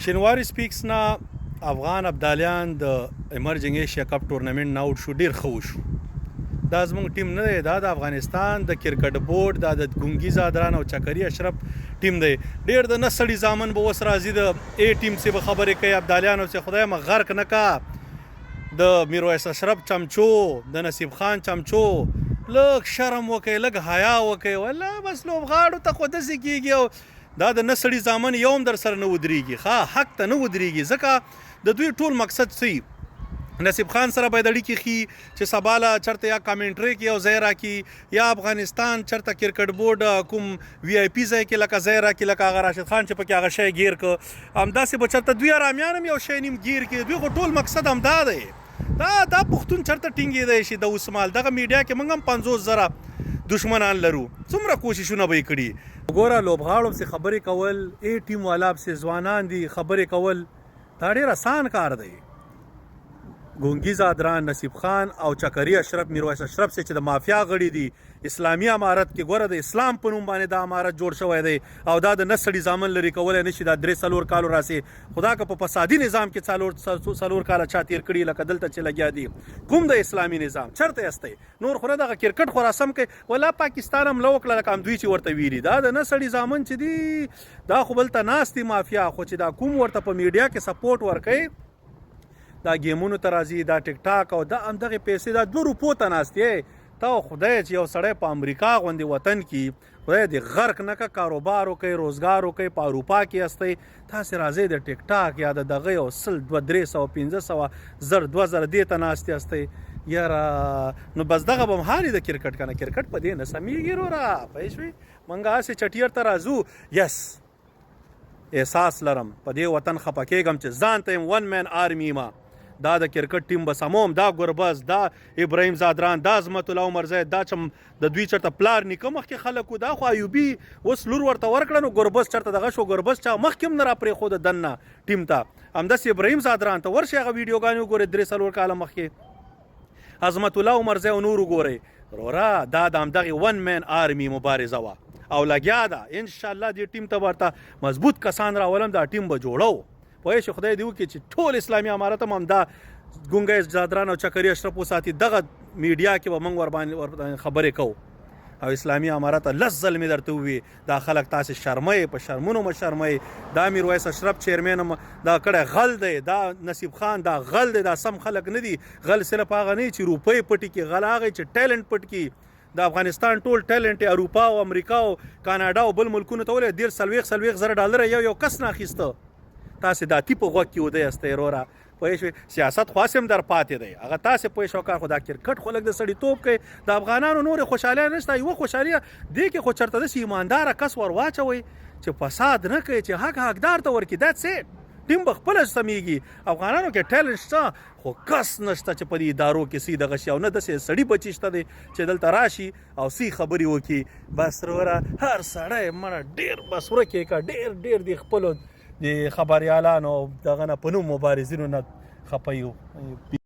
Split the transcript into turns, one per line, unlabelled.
شینواری سپیکس نه افغان ابدالیان د ایمرجنګ ایشیا کپ ټورنمنت نه اوټ شو، ډیر ښه وشو. دا زموږ ټیم نه دی، دا د افغانستان د کرکټ بورډ دا د ګونګي زادران او چکري اشرف ټیم دی. ډیر د نسړي زامن به اوس راځي د ای ټیم سه به خبرې کوي ابدالیانو سه خدای ما غرق نه کا. د میرویس اشرف چمچو، د نصیب خان چمچو، لږ شرم وکړئ، لږ حیا وکړئ، والله بس لوبغاړو ته خو داسې کېږي. او دا د نسړي زامن یو هم در سره نه ودرېږي، ښه حق ته نه ودرېږي، ځکه د دوی ټول مقصد څه نصیب خان سره باید اړیکې ښي چې سباله چرته یا کامنټري کې یو ځای راکړي، یا افغانستان چرته کرکټ بورډ کوم وی آی پي ځای کې لکه ځای راکړي، لکه هغه راشد خان چې پکې هغه شی ګیر کړ، همداسې به چرته دوی ارامیان هم یو شی نیم ګیر کړي. دوی خو ټول مقصد همدا دی. دا پښتون چرته ټینګېدی شي د اوسمال دغه میډیا کې موږ هم 50,000 دشمنان لرو، څومره کوششونه به یې کړي. وګوره لوبغاړو پسې خبرې کول، ای ټیم والا پسې ځوانان دي خبرې کول، دا ډېر اسان کار دی. ګونګي زادران، نصیب خان او چکري اشرف، میرویس اشرف چې د مافیا غړي دي، اسلامي امارت کې ګوره د اسلام په نوم باندې دا امارت جوړ شوی دی او دا د نسړي زامن لري کولی نشي. دا 3-4 کالو راسي خدا که په فسادي نظام کې 4 کاله چا تیر کړي لکه دلته چې لګیا دي کوم د اسلامي نظام چرته یستی نور خو دغه کرکټ خو راسم کوي. ولا پاکستان هم لو کړه لکه دوی چې ورته ویلي دا د نسړي زامن چې دي دا خو بلته ناستي مافیا، خو چې دا کوم ورته په میډیا کې سپورټ ورکوي، دا گیمونو ته راځي، دا ټیک ټاک او دا همدغې پیسې دا 2 روپو ته ناست یې. تا خدای چې یو سړی په امریکا غوندې وطن کې خدای دې غرق نه که، کاروبار وکړئ، روزګار وکړئ، په اروپا کې هستئ، تاسې راځئ د ټیک ټاک یا د دغه یو 100 200 300 زر 2000 دې ته ناستې هستئ یاره. نو بس دغه به هم حال د کرکټ که نه، کرکټ په دې نه سمیږي وروره، پوه شوې. موږ هسې چټیر ته راځو، یس احساس لرم په دې وطن خفه کېږم چې ځان ته یم 1 man army ما. دا د کرکټ ټیم به سموم، دا ګربز، دا ابراهیم زادران، دا عظمت الله عمر زید، دا چې د دوی چرته پلار نیکه مخکې خلک و، دا خو ایوبي اوس لور ورته ورکړه نو ګربز چرته دغه شو، ګربز چا مخکې هم نه راپرېښوده دننه ټیم ته. همداسې ابراهیم زادران ته ورشئ هغه ویډیوګانې وګورئ 3-4 کاله مخکې، عظمت الله عمر زی او نور وګورئ وروره. دا د همدغې 1 man army مبارزه وه او لګیا ده. انشاءالله دې ټیم ته ورته مضبوط کسان راولم، دا ټیم به جوړو. پوه شو خدای دې وکړي چې ټول اسلامي امارت هم دا ګونګی زادران او چکري اشرف وساتي، دغه میډیا کې به موږ ورباندې خبرې کوو. او اسلامي امارت لس ځل مې درته ووي دا خلک تاسې شرمئ، په شرمونو مه شرمئ. دا میرویس اشرف چیرمین دا کړی غل دی، دا نصیب خان دا غل دی، دا سم خلک نه دي. غل صرف هغه نه چې روپۍ پټي کړي، غل هغه چې ټیلنټ پټ کړي. د افغانستان ټول ټیلنټ اروپا او امریکا او کاناډا او بل ملکونو ته ولې 40 $40 یو کس نه اخیسته. تاسې دا تی په غوږ کې ودی هستئ وروره، پوه شوې. سیاست خو هسې هم در پاتې دی، هغه تاسې پوه شو کار خو دا کرکټ خو لږ د سړیتوب کوي. د افغانانو نورې خوشحالۍ نشته، یوه خوشحالي دې کې خو چېرته داسې ایمانداره کس ور واچوئ چې فساد نه کوي، چې حق حقدار ته ورکړي، دیټس اټ. ټیم به خپله سمیږي. افغانانو کې ټیلنټ شته خو کس نشته چې په دې ادارو کې سی دغه شي، او نه داسې سړي بچي شته دی چې دلته راشي او سی خبرې وکړي. بس وروره هر سړی مړه ډېر بس ورکې که ډېر د خپلو د خبریالانو دغه نه په نوم مبارزینو نه خفه یو.